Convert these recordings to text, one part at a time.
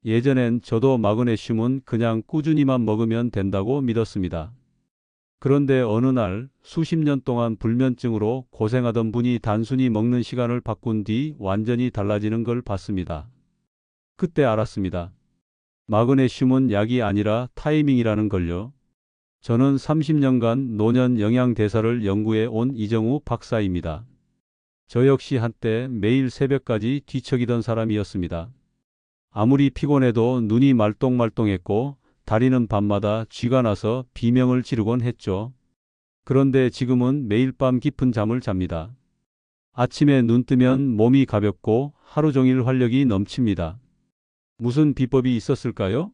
예전엔 저도 마그네슘은 그냥 꾸준히만 먹으면 된다고 믿었습니다. 그런데 어느 날 수십 년 동안 불면증으로 고생하던 분이 단순히 먹는 시간을 바꾼 뒤 완전히 달라지는 걸 봤습니다. 그때 알았습니다. 마그네슘은 약이 아니라 타이밍이라는 걸요. 저는 30년간 노년 영양대사를 연구해 온 이정우 박사입니다. 저 역시 한때 매일 새벽까지 뒤척이던 사람이었습니다. 아무리 피곤해도 눈이 말똥말똥했고 다리는 밤마다 쥐가 나서 비명을 지르곤 했죠. 그런데 지금은 매일 밤 깊은 잠을 잡니다. 아침에 눈 뜨면 몸이 가볍고 하루 종일 활력이 넘칩니다. 무슨 비법이 있었을까요?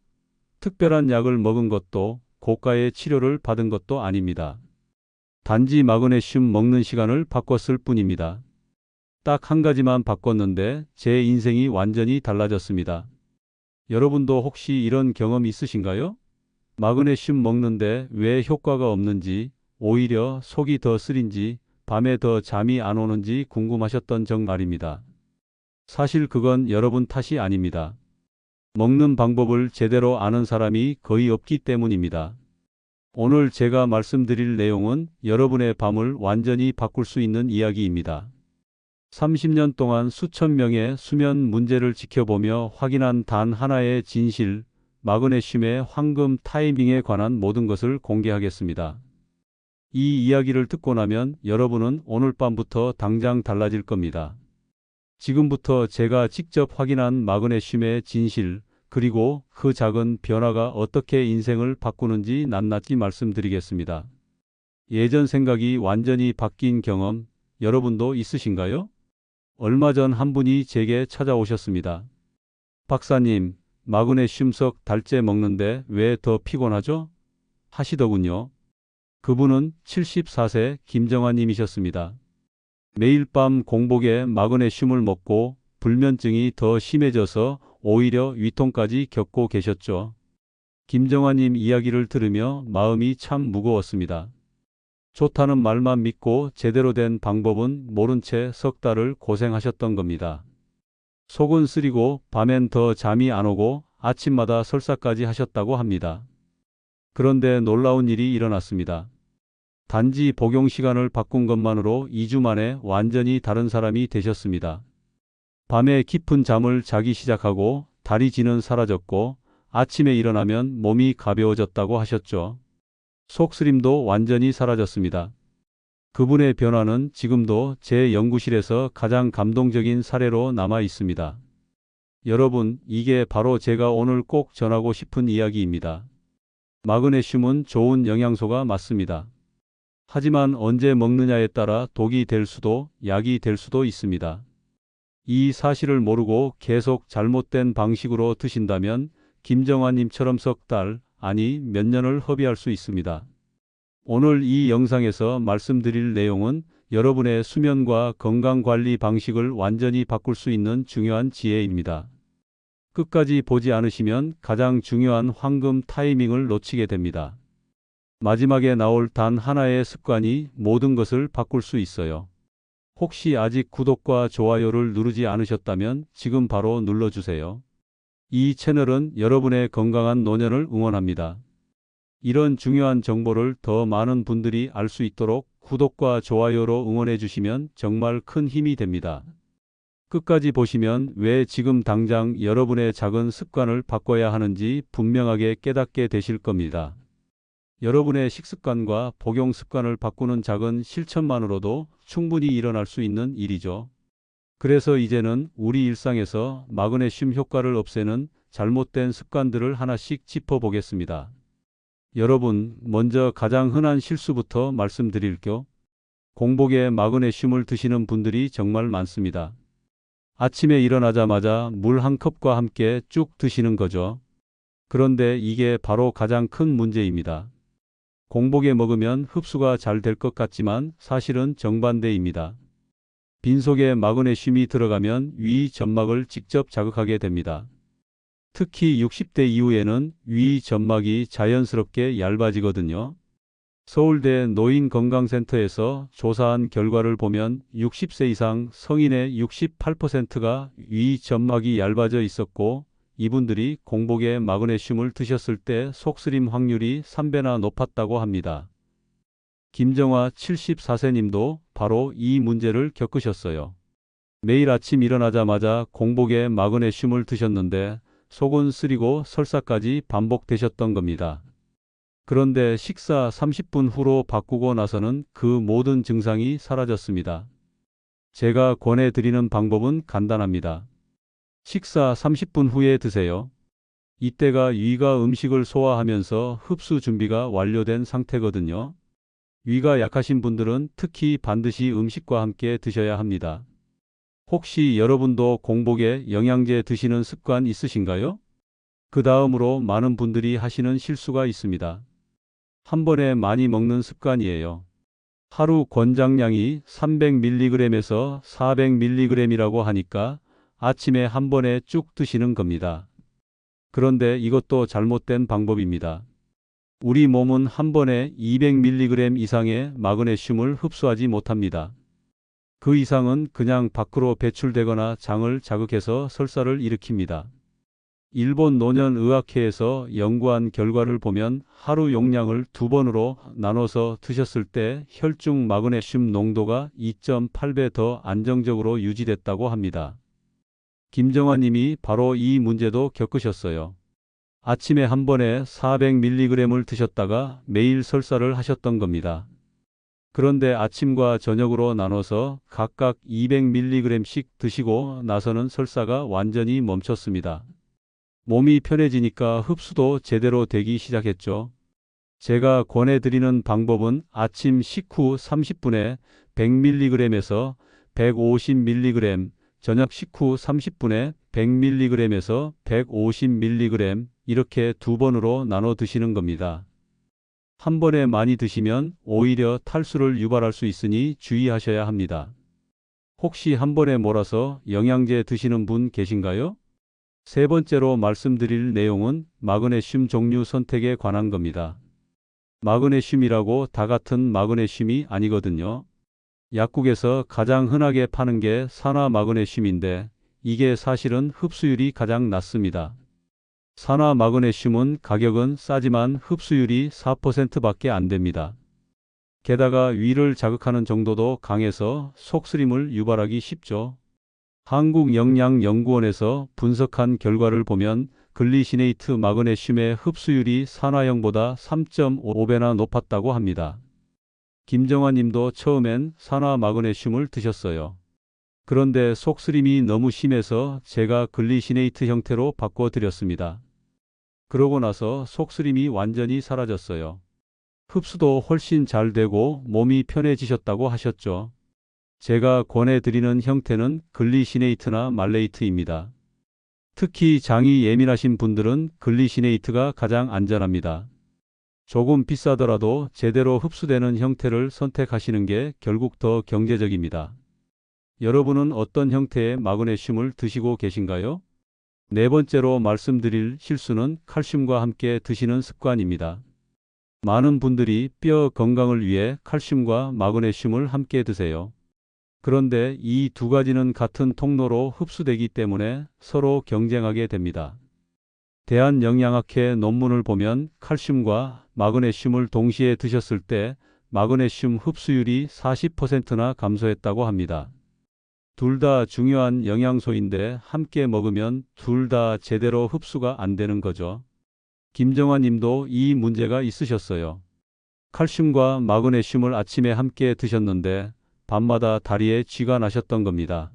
특별한 약을 먹은 것도 고가의 치료를 받은 것도 아닙니다. 단지 마그네슘 먹는 시간을 바꿨을 뿐입니다. 딱 한 가지만 바꿨는데 제 인생이 완전히 달라졌습니다. 여러분도 혹시 이런 경험 있으신가요? 마그네슘 먹는데 왜 효과가 없는지, 오히려 속이 더 쓰린지, 밤에 더 잠이 안 오는지 궁금하셨던 적 말입니다. 사실 그건 여러분 탓이 아닙니다. 먹는 방법을 제대로 아는 사람이 거의 없기 때문입니다. 오늘 제가 말씀드릴 내용은 여러분의 밤을 완전히 바꿀 수 있는 이야기입니다. 30년 동안 수천 명의 수면 문제를 지켜보며 확인한 단 하나의 진실, 마그네슘의 황금 타이밍에 관한 모든 것을 공개하겠습니다. 이 이야기를 듣고 나면 여러분은 오늘 밤부터 당장 달라질 겁니다. 지금부터 제가 직접 확인한 마그네슘의 진실, 그리고 그 작은 변화가 어떻게 인생을 바꾸는지 낱낱이 말씀드리겠습니다. 예전 생각이 완전히 바뀐 경험, 여러분도 있으신가요? 얼마 전 한 분이 제게 찾아오셨습니다. 박사님, 마그네슘석 달째 먹는데 왜 더 피곤하죠? 하시더군요. 그분은 74세 김정환 님이셨습니다. 매일 밤 공복에 마그네슘을 먹고 불면증이 더 심해져서 오히려 위통까지 겪고 계셨죠. 김정환 님 이야기를 들으며 마음이 참 무거웠습니다. 좋다는 말만 믿고 제대로 된 방법은 모른 채 석 달을 고생하셨던 겁니다. 속은 쓰리고 밤엔 더 잠이 안 오고 아침마다 설사까지 하셨다고 합니다. 그런데 놀라운 일이 일어났습니다. 단지 복용 시간을 바꾼 것만으로 2주 만에 완전히 다른 사람이 되셨습니다. 밤에 깊은 잠을 자기 시작하고 다리 지는 사라졌고 아침에 일어나면 몸이 가벼워졌다고 하셨죠. 속쓰림도 완전히 사라졌습니다. 그분의 변화는 지금도 제 연구실에서 가장 감동적인 사례로 남아 있습니다. 여러분, 이게 바로 제가 오늘 꼭 전하고 싶은 이야기입니다. 마그네슘은 좋은 영양소가 맞습니다. 하지만 언제 먹느냐에 따라 독이 될 수도 약이 될 수도 있습니다. 이 사실을 모르고 계속 잘못된 방식으로 드신다면 김정환님처럼 석 달, 아니 몇 년을 허비할 수 있습니다. 오늘 이 영상에서 말씀드릴 내용은 여러분의 수면과 건강관리 방식을 완전히 바꿀 수 있는 중요한 지혜입니다. 끝까지 보지 않으시면 가장 중요한 황금 타이밍을 놓치게 됩니다. 마지막에 나올 단 하나의 습관이 모든 것을 바꿀 수 있어요. 혹시 아직 구독과 좋아요를 누르지 않으셨다면 지금 바로 눌러주세요. 이 채널은 여러분의 건강한 노년을 응원합니다. 이런 중요한 정보를 더 많은 분들이 알 수 있도록 구독과 좋아요로 응원해 주시면 정말 큰 힘이 됩니다. 끝까지 보시면 왜 지금 당장 여러분의 작은 습관을 바꿔야 하는지 분명하게 깨닫게 되실 겁니다. 여러분의 식습관과 복용 습관을 바꾸는 작은 실천만으로도 충분히 일어날 수 있는 일이죠. 그래서 이제는 우리 일상에서 마그네슘 효과를 없애는 잘못된 습관들을 하나씩 짚어보겠습니다. 여러분, 먼저 가장 흔한 실수부터 말씀드릴게요. 공복에 마그네슘을 드시는 분들이 정말 많습니다. 아침에 일어나자마자 물 한 컵과 함께 쭉 드시는 거죠. 그런데 이게 바로 가장 큰 문제입니다. 공복에 먹으면 흡수가 잘 될 것 같지만 사실은 정반대입니다. 빈속에 마그네슘이 들어가면 위 점막을 직접 자극하게 됩니다. 특히 60대 이후에는 위 점막이 자연스럽게 얇아지거든요. 서울대 노인건강센터에서 조사한 결과를 보면 60세 이상 성인의 68%가 위 점막이 얇아져 있었고 이분들이 공복에 마그네슘을 드셨을 때 속쓰림 확률이 3배나 높았다고 합니다. 김정화 74세님도 바로 이 문제를 겪으셨어요. 매일 아침 일어나자마자 공복에 마그네슘을 드셨는데 속은 쓰리고 설사까지 반복되셨던 겁니다. 그런데 식사 30분 후로 바꾸고 나서는 그 모든 증상이 사라졌습니다. 제가 권해드리는 방법은 간단합니다. 식사 30분 후에 드세요. 이때가 위가 음식을 소화하면서 흡수 준비가 완료된 상태거든요. 위가 약하신 분들은 특히 반드시 음식과 함께 드셔야 합니다. 혹시 여러분도 공복에 영양제 드시는 습관 있으신가요? 그 다음으로 많은 분들이 하시는 실수가 있습니다. 한 번에 많이 먹는 습관이에요. 하루 권장량이 300mg에서 400mg이라고 하니까 아침에 한 번에 쭉 드시는 겁니다. 그런데 이것도 잘못된 방법입니다. 우리 몸은 한 번에 200mg 이상의 마그네슘을 흡수하지 못합니다. 그 이상은 그냥 밖으로 배출되거나 장을 자극해서 설사를 일으킵니다. 일본 노년의학회에서 연구한 결과를 보면 하루 용량을 2번으로 나눠서 드셨을 때 혈중 마그네슘 농도가 2.8배 더 안정적으로 유지됐다고 합니다. 김정화 님이 바로 이 문제도 겪으셨어요. 아침에 한 번에 400mg을 드셨다가 매일 설사를 하셨던 겁니다. 그런데 아침과 저녁으로 나눠서 각각 200mg씩 드시고 나서는 설사가 완전히 멈췄습니다. 몸이 편해지니까 흡수도 제대로 되기 시작했죠. 제가 권해드리는 방법은 아침 식후 30분에 100mg에서 150mg, 저녁 식후 30분에 100mg에서 150mg 이렇게 2번으로 나눠 드시는 겁니다. 한 번에 많이 드시면 오히려 탈수를 유발할 수 있으니 주의하셔야 합니다. 혹시 한 번에 몰아서 영양제 드시는 분 계신가요? 세 번째로 말씀드릴 내용은 마그네슘 종류 선택에 관한 겁니다. 마그네슘이라고 다 같은 마그네슘이 아니거든요. 약국에서 가장 흔하게 파는 게 산화 마그네슘인데 이게 사실은 흡수율이 가장 낮습니다. 산화 마그네슘은 가격은 싸지만 흡수율이 4%밖에 안 됩니다. 게다가 위를 자극하는 정도도 강해서 속쓰림을 유발하기 쉽죠. 한국영양연구원에서 분석한 결과를 보면 글리시네이트 마그네슘의 흡수율이 산화형보다 3.5배나 높았다고 합니다. 김정화 님도 처음엔 산화 마그네슘을 드셨어요. 그런데 속쓰림이 너무 심해서 제가 글리시네이트 형태로 바꿔드렸습니다. 그러고 나서 속쓰림이 완전히 사라졌어요. 흡수도 훨씬 잘 되고 몸이 편해지셨다고 하셨죠. 제가 권해드리는 형태는 글리시네이트나 말레이트입니다. 특히 장이 예민하신 분들은 글리시네이트가 가장 안전합니다. 조금 비싸더라도 제대로 흡수되는 형태를 선택하시는 게 결국 더 경제적입니다. 여러분은 어떤 형태의 마그네슘을 드시고 계신가요? 네 번째로 말씀드릴 실수는 칼슘과 함께 드시는 습관입니다. 많은 분들이 뼈 건강을 위해 칼슘과 마그네슘을 함께 드세요. 그런데 이 두 가지는 같은 통로로 흡수되기 때문에 서로 경쟁하게 됩니다. 대한영양학회 논문을 보면 칼슘과 마그네슘을 동시에 드셨을 때 마그네슘 흡수율이 40%나 감소했다고 합니다. 둘 다 중요한 영양소인데 함께 먹으면 둘 다 제대로 흡수가 안 되는 거죠. 김정화 님도 이 문제가 있으셨어요. 칼슘과 마그네슘을 아침에 함께 드셨는데 밤마다 다리에 쥐가 나셨던 겁니다.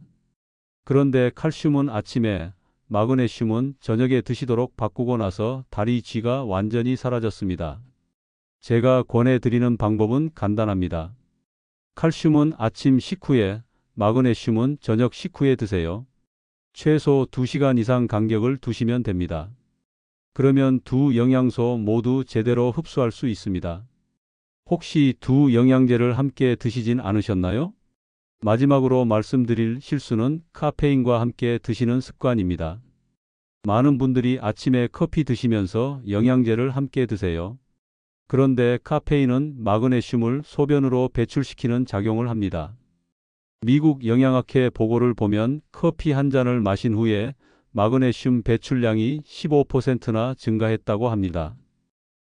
그런데 칼슘은 아침에, 마그네슘은 저녁에 드시도록 바꾸고 나서 다리 쥐가 완전히 사라졌습니다. 제가 권해드리는 방법은 간단합니다. 칼슘은 아침 식후에, 마그네슘은 저녁 식후에 드세요. 최소 2시간 이상 간격을 두시면 됩니다. 그러면 두 영양소 모두 제대로 흡수할 수 있습니다. 혹시 두 영양제를 함께 드시진 않으셨나요? 마지막으로 말씀드릴 실수는 카페인과 함께 드시는 습관입니다. 많은 분들이 아침에 커피 드시면서 영양제를 함께 드세요. 그런데 카페인은 마그네슘을 소변으로 배출시키는 작용을 합니다. 미국 영양학회 보고를 보면 커피 한 잔을 마신 후에 마그네슘 배출량이 15%나 증가했다고 합니다.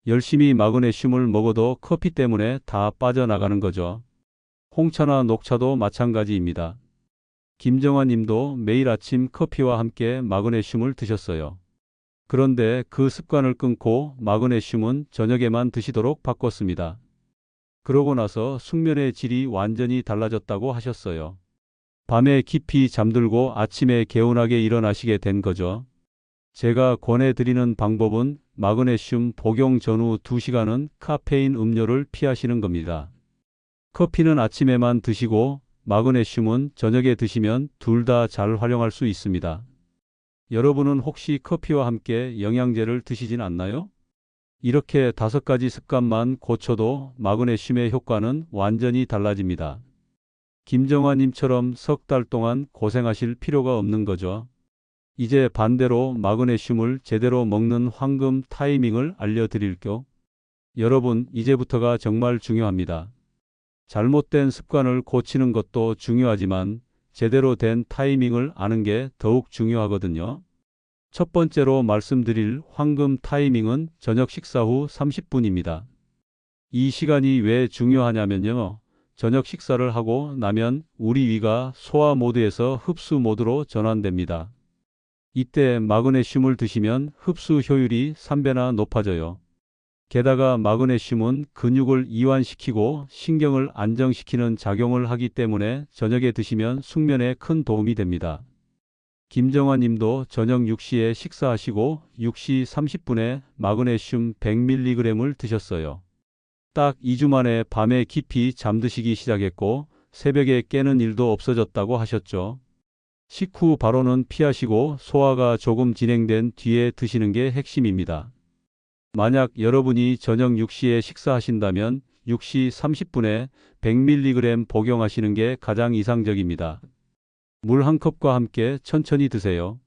열심히 마그네슘을 먹어도 커피 때문에 다 빠져나가는 거죠. 홍차나 녹차도 마찬가지입니다. 김정환 님도 매일 아침 커피와 함께 마그네슘을 드셨어요. 그런데 그 습관을 끊고 마그네슘은 저녁에만 드시도록 바꿨습니다. 그러고 나서 숙면의 질이 완전히 달라졌다고 하셨어요. 밤에 깊이 잠들고 아침에 개운하게 일어나시게 된 거죠. 제가 권해드리는 방법은 마그네슘 복용 전후 2시간은 카페인 음료를 피하시는 겁니다. 커피는 아침에만 드시고 마그네슘은 저녁에 드시면 둘 다 잘 활용할 수 있습니다. 여러분은 혹시 커피와 함께 영양제를 드시진 않나요? 이렇게 5가지 습관만 고쳐도 마그네슘의 효과는 완전히 달라집니다. 김정환님처럼 석 달 동안 고생하실 필요가 없는 거죠. 이제 반대로 마그네슘을 제대로 먹는 황금 타이밍을 알려드릴게요. 여러분, 이제부터가 정말 중요합니다. 잘못된 습관을 고치는 것도 중요하지만 제대로 된 타이밍을 아는 게 더욱 중요하거든요. 첫 번째로 말씀드릴 황금 타이밍은 저녁 식사 후 30분입니다. 이 시간이 왜 중요하냐면요. 저녁 식사를 하고 나면 우리 위가 소화 모드에서 흡수 모드로 전환됩니다. 이때 마그네슘을 드시면 흡수 효율이 3배나 높아져요. 게다가 마그네슘은 근육을 이완시키고 신경을 안정시키는 작용을 하기 때문에 저녁에 드시면 숙면에 큰 도움이 됩니다. 김정환 님도 저녁 6시에 식사하시고 6시 30분에 마그네슘 100mg을 드셨어요. 딱 2주 만에 밤에 깊이 잠드시기 시작했고 새벽에 깨는 일도 없어졌다고 하셨죠. 식후 바로는 피하시고 소화가 조금 진행된 뒤에 드시는 게 핵심입니다. 만약 여러분이 저녁 6시에 식사하신다면 6시 30분에 100mg 복용하시는 게 가장 이상적입니다. 물 한 컵과 함께 천천히 드세요.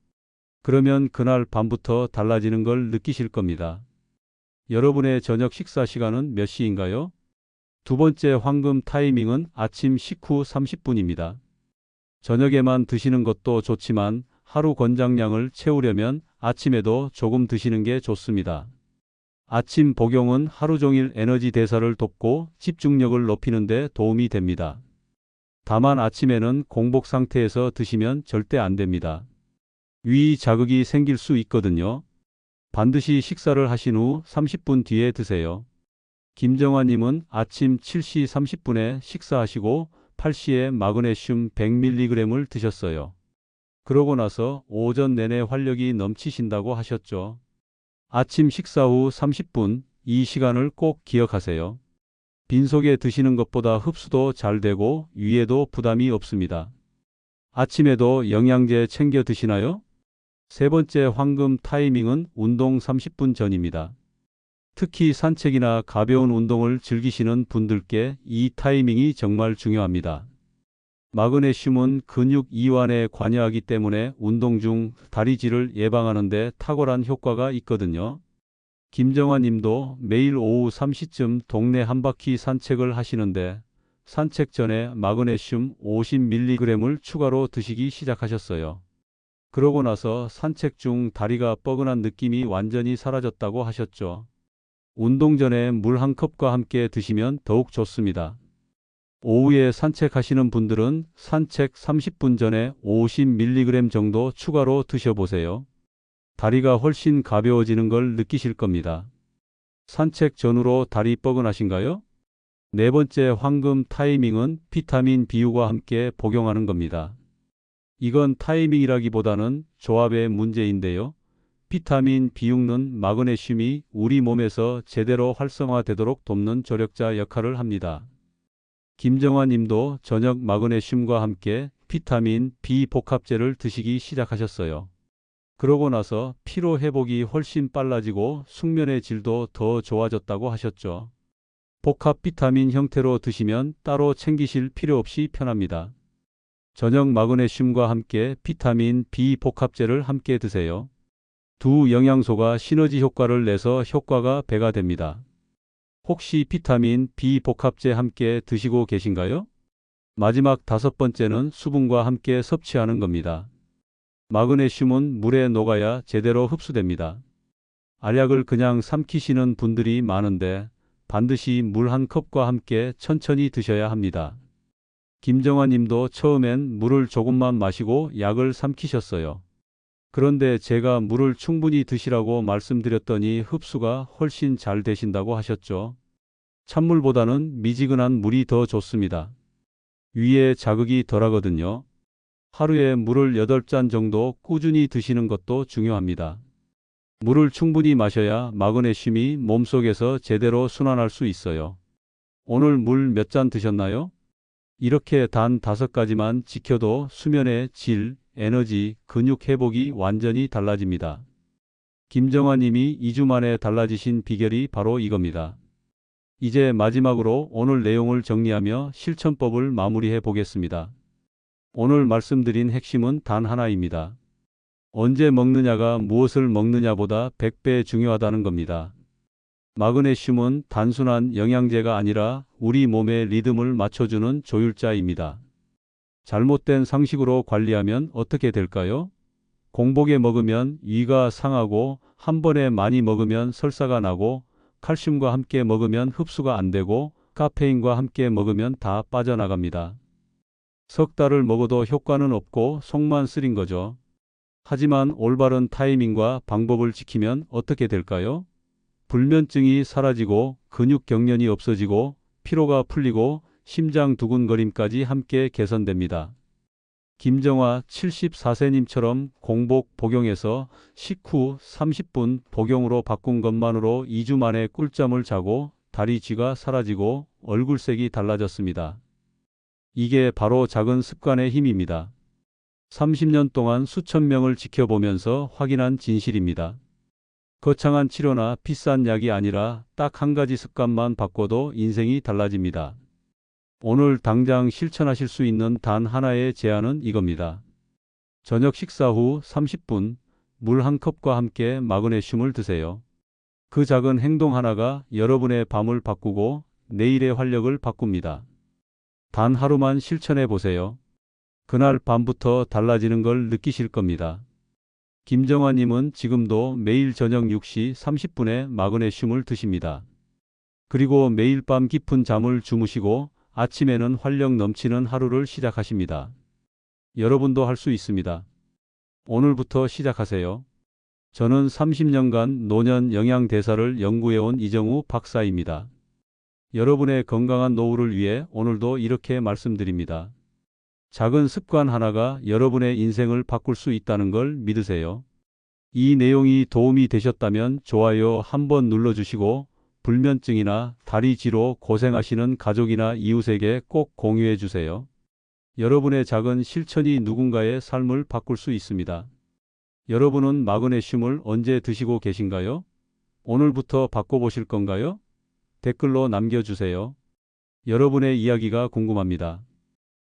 그러면 그날 밤부터 달라지는 걸 느끼실 겁니다. 여러분의 저녁 식사 시간은 몇 시인가요? 두 번째 황금 타이밍은 아침 식후 30분입니다. 저녁에만 드시는 것도 좋지만 하루 권장량을 채우려면 아침에도 조금 드시는 게 좋습니다. 아침 복용은 하루 종일 에너지 대사를 돕고 집중력을 높이는 데 도움이 됩니다. 다만 아침에는 공복 상태에서 드시면 절대 안 됩니다. 위 자극이 생길 수 있거든요. 반드시 식사를 하신 후 30분 뒤에 드세요. 김정환 님은 아침 7시 30분에 식사하시고 8시에 마그네슘 100mg을 드셨어요. 그러고 나서 오전 내내 활력이 넘치신다고 하셨죠. 아침 식사 후 30분, 이 시간을 꼭 기억하세요. 빈속에 드시는 것보다 흡수도 잘 되고 위에도 부담이 없습니다. 아침에도 영양제 챙겨 드시나요? 세 번째 황금 타이밍은 운동 30분 전입니다. 특히 산책이나 가벼운 운동을 즐기시는 분들께 이 타이밍이 정말 중요합니다. 마그네슘은 근육 이완에 관여하기 때문에 운동 중 다리질을 예방하는 데 탁월한 효과가 있거든요. 김정환 님도 매일 오후 3시쯤 동네 한 바퀴 산책을 하시는데 산책 전에 마그네슘 50mg을 추가로 드시기 시작하셨어요. 그러고 나서 산책 중 다리가 뻐근한 느낌이 완전히 사라졌다고 하셨죠. 운동 전에 물 한 컵과 함께 드시면 더욱 좋습니다. 오후에 산책하시는 분들은 산책 30분 전에 50mg 정도 추가로 드셔보세요. 다리가 훨씬 가벼워지는 걸 느끼실 겁니다. 산책 전후로 다리 뻐근하신가요? 네 번째 황금 타이밍은 비타민 B유과 함께 복용하는 겁니다. 이건 타이밍이라기보다는 조합의 문제인데요. 비타민 B6는 마그네슘이 우리 몸에서 제대로 활성화되도록 돕는 조력자 역할을 합니다. 김정환 님도 저녁 마그네슘과 함께 비타민 B 복합제를 드시기 시작하셨어요. 그러고 나서 피로 회복이 훨씬 빨라지고 숙면의 질도 더 좋아졌다고 하셨죠. 복합 비타민 형태로 드시면 따로 챙기실 필요 없이 편합니다. 저녁 마그네슘과 함께 비타민 B 복합제를 함께 드세요. 두 영양소가 시너지 효과를 내서 효과가 배가 됩니다. 혹시 비타민 B 복합제 함께 드시고 계신가요? 마지막 5번째는 수분과 함께 섭취하는 겁니다. 마그네슘은 물에 녹아야 제대로 흡수됩니다. 알약을 그냥 삼키시는 분들이 많은데 반드시 물 한 컵과 함께 천천히 드셔야 합니다. 김정아 님도 처음엔 물을 조금만 마시고 약을 삼키셨어요. 그런데 제가 물을 충분히 드시라고 말씀드렸더니 흡수가 훨씬 잘 되신다고 하셨죠. 찬물보다는 미지근한 물이 더 좋습니다. 위에 자극이 덜하거든요. 하루에 물을 8잔 정도 꾸준히 드시는 것도 중요합니다. 물을 충분히 마셔야 마그네슘이 몸속에서 제대로 순환할 수 있어요. 오늘 물 몇 잔 드셨나요? 이렇게 단 5가지만 지켜도 수면의 질, 에너지, 근육 회복이 완전히 달라집니다. 김정아 님이 2주 만에 달라지신 비결이 바로 이겁니다. 이제 마지막으로 오늘 내용을 정리하며 실천법을 마무리해 보겠습니다. 오늘 말씀드린 핵심은 단 하나입니다. 언제 먹느냐가 무엇을 먹느냐보다 100배 중요하다는 겁니다. 마그네슘은 단순한 영양제가 아니라 우리 몸의 리듬을 맞춰주는 조율자입니다. 잘못된 상식으로 관리하면 어떻게 될까요? 공복에 먹으면 위가 상하고 한 번에 많이 먹으면 설사가 나고 칼슘과 함께 먹으면 흡수가 안 되고 카페인과 함께 먹으면 다 빠져나갑니다. 석 달을 먹어도 효과는 없고 속만 쓰린 거죠. 하지만 올바른 타이밍과 방법을 지키면 어떻게 될까요? 불면증이 사라지고 근육 경련이 없어지고 피로가 풀리고 심장 두근거림까지 함께 개선됩니다. 김정아 74세님처럼 공복 복용해서 식후 30분 복용으로 바꾼 것만으로 2주 만에 꿀잠을 자고 다리 쥐가 사라지고 얼굴색이 달라졌습니다. 이게 바로 작은 습관의 힘입니다. 30년 동안 수천 명을 지켜보면서 확인한 진실입니다. 거창한 치료나 비싼 약이 아니라 딱 한 가지 습관만 바꿔도 인생이 달라집니다. 오늘 당장 실천하실 수 있는 단 하나의 제안은 이겁니다. 저녁 식사 후 30분 물 한 컵과 함께 마그네슘을 드세요. 그 작은 행동 하나가 여러분의 밤을 바꾸고 내일의 활력을 바꿉니다. 단 하루만 실천해 보세요. 그날 밤부터 달라지는 걸 느끼실 겁니다. 김정아 님은 지금도 매일 저녁 6시 30분에 마그네슘을 드십니다. 그리고 매일 밤 깊은 잠을 주무시고 아침에는 활력 넘치는 하루를 시작하십니다. 여러분도 할 수 있습니다. 오늘부터 시작하세요. 저는 30년간 노년 영양대사를 연구해온 이정우 박사입니다. 여러분의 건강한 노후를 위해 오늘도 이렇게 말씀드립니다. 작은 습관 하나가 여러분의 인생을 바꿀 수 있다는 걸 믿으세요. 이 내용이 도움이 되셨다면 좋아요 한번 눌러주시고 불면증이나 다리 쥐로 고생하시는 가족이나 이웃에게 꼭 공유해 주세요. 여러분의 작은 실천이 누군가의 삶을 바꿀 수 있습니다. 여러분은 마그네슘을 언제 드시고 계신가요? 오늘부터 바꿔보실 건가요? 댓글로 남겨주세요. 여러분의 이야기가 궁금합니다.